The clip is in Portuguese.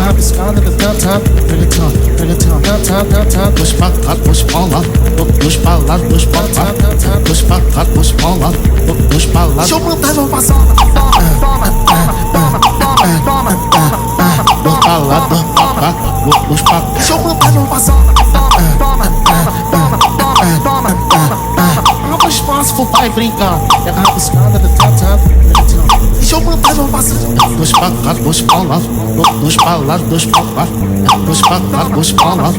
rabiscada do downtown, downtown, downtown, downtown. Dos pra cá, dos pra lá, dos pra lá, dos pra cá, dos pra cá, dos pra lá, dos pra lá. Deixa eu mandar meu passar. Dos pra lá, dos pra cá, dos pra cá. Deixa eu mandar meu passar. Abre espaço pro pai brincar. É a rabiscada do downtown, downtown. Deixa eu mandar meu passar. Dos pra cá, dos pra lá, dos pra lá, dos pra cá, dos pra cá, dos pra lá.